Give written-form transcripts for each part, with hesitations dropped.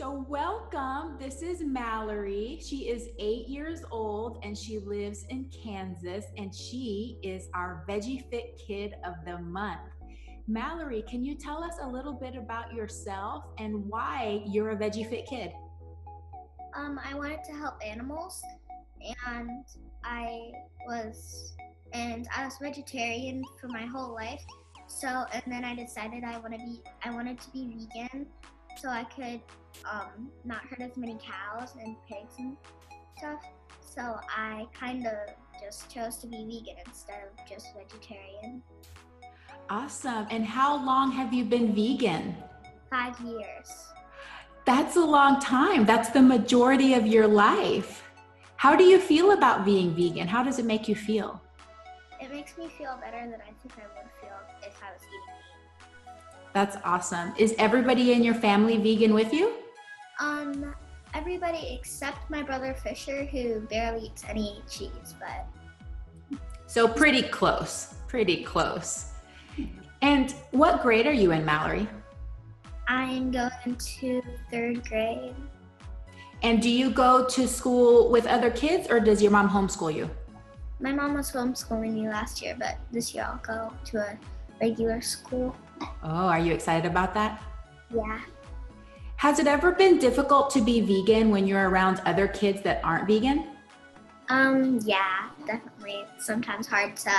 So welcome. This is Mallory. She is 8 years old and she lives in Kansas, and she is our Veggie Fit Kid of the Month. Mallory, can you tell us a little bit about yourself and why you're a Veggie Fit Kid? I wanted to help animals, and I was vegetarian for my whole life. So, and then I decided I wanted to be vegan, so I could not hurt as many cows and pigs and stuff. So I kind of just chose to be vegan instead of just vegetarian. Awesome. And how long have you been vegan? 5 years. That's a long time. That's the majority of your life. How do you feel about being vegan? How does it make you feel? It makes me feel better than I think I would feel if I was eating meat. That's awesome. Is everybody in your family vegan with you? Everybody except my brother Fisher, who barely eats any cheese, but. So pretty close, pretty close. And what grade are you in, Mallory? I'm going to 3rd grade. And do you go to school with other kids, or does your mom homeschool you? My mom was homeschooling me last year, but this year I'll go to a regular school. Oh, are you excited about that? Yeah. Has it ever been difficult to be vegan when you're around other kids that aren't vegan? Yeah, definitely. It's sometimes hard to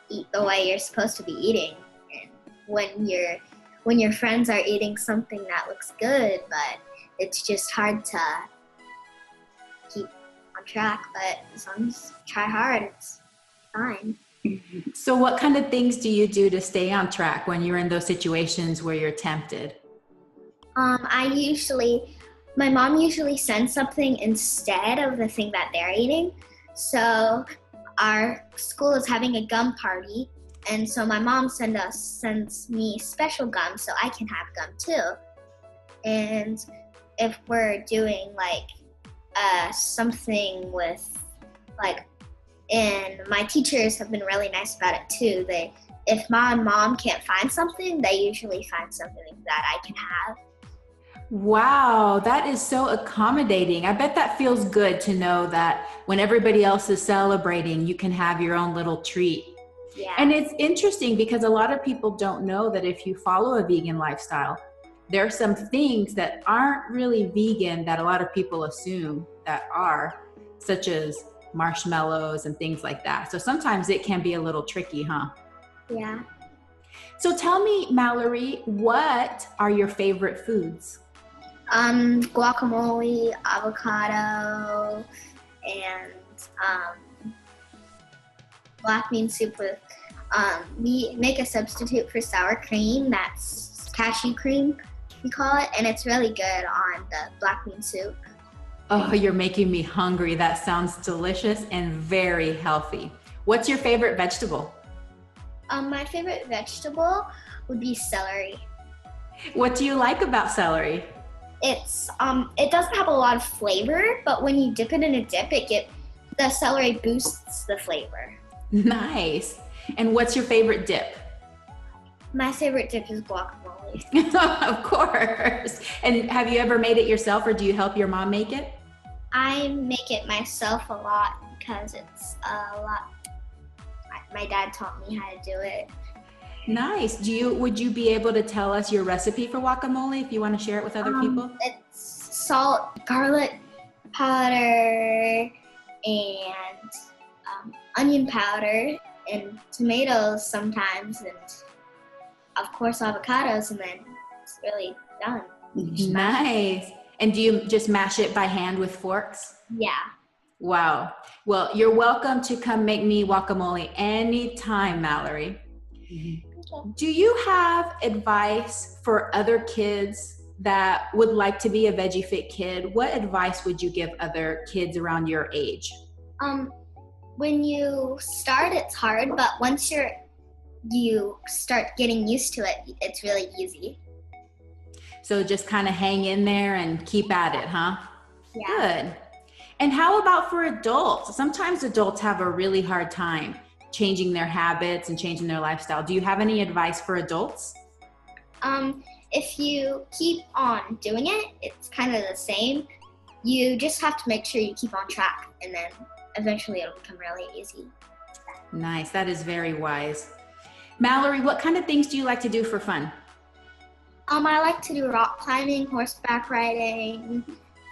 eat the way you're supposed to be eating, and when your friends are eating something that looks good, but it's just hard to keep on track. But as long as you try hard, it's fine. So what kind of things do you do to stay on track when you're in those situations where you're tempted? My mom usually sends something instead of the thing that they're eating. So our school is having a gum party, and so my mom sends me special gum so I can have gum too. And if we're doing something with and my teachers have been really nice about it too. If my mom can't find something, they usually find something that I can have. Wow, that is so accommodating. I bet that feels good to know that when everybody else is celebrating, you can have your own little treat. Yeah. And it's interesting because a lot of people don't know that if you follow a vegan lifestyle, there are some things that aren't really vegan that a lot of people assume that are, such as marshmallows and things like that. So sometimes it can be a little tricky, huh? Yeah. So tell me, Mallory, what are your favorite foods? Guacamole, avocado, and black bean soup with we make a substitute for sour cream. That's cashew cream, we call it, and it's really good on the black bean soup. Oh, you're making me hungry. That sounds delicious and very healthy. What's your favorite vegetable? My favorite vegetable would be celery. What do you like about celery? It doesn't have a lot of flavor, but when you dip it in a dip, the celery boosts the flavor. Nice. And what's your favorite dip? My favorite dip is guacamole. Of course. And have you ever made it yourself, or do you help your mom make it? I make it myself a lot because it's a lot. My dad taught me how to do it. Nice. Would you be able to tell us your recipe for guacamole if you want to share it with other people? It's salt, garlic powder, and onion powder, and tomatoes sometimes, and of course avocados, and then it's really done. Nice. And do you just mash it by hand with forks? Yeah. Wow. Well, you're welcome to come make me guacamole anytime, Mallory. Okay. Do you have advice for other kids that would like to be a Veggie Fit Kid? What advice would you give other kids around your age? When you start, it's hard, but once you start getting used to it, it's really easy. So just kind of hang in there and keep at it, huh? Yeah. Good. And how about for adults? Sometimes adults have a really hard time changing their habits and changing their lifestyle. Do you have any advice for adults? if you keep on doing it, it's kind of the same. You just have to make sure you keep on track, and then eventually it'll become really easy. Nice. That is very wise. Mallory, what kind of things do you like to do for fun? I like to do rock climbing, horseback riding.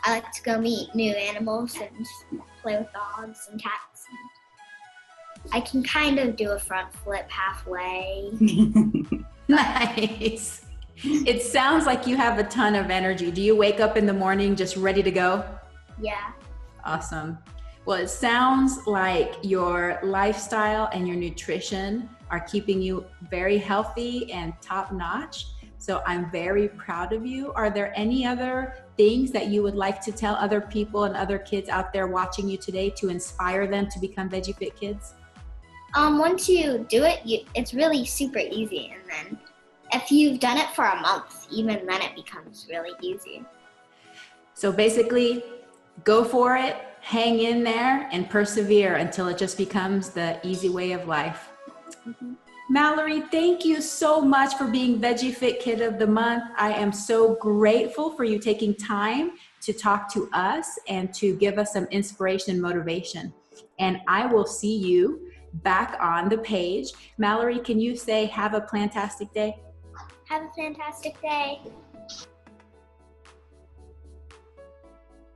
I like to go meet new animals and play with dogs and cats. I can kind of do a front flip halfway. Nice. It sounds like you have a ton of energy. Do you wake up in the morning just ready to go? Yeah. Awesome. Well, it sounds like your lifestyle and your nutrition are keeping you very healthy and top notch. So I'm very proud of you. Are there any other things that you would like to tell other people and other kids out there watching you today to inspire them to become Veggie Fit Kids? Once you do it, it's really super easy. And then if you've done it for a month, even then it becomes really easy. So basically, go for it, hang in there, and persevere until it just becomes the easy way of life. Mm-hmm. Mallory, thank you so much for being Veggie Fit Kid of the Month. I am so grateful for you taking time to talk to us and to give us some inspiration and motivation. And I will see you back on the page. Mallory, can you say, have a plantastic day? Have a fantastic day.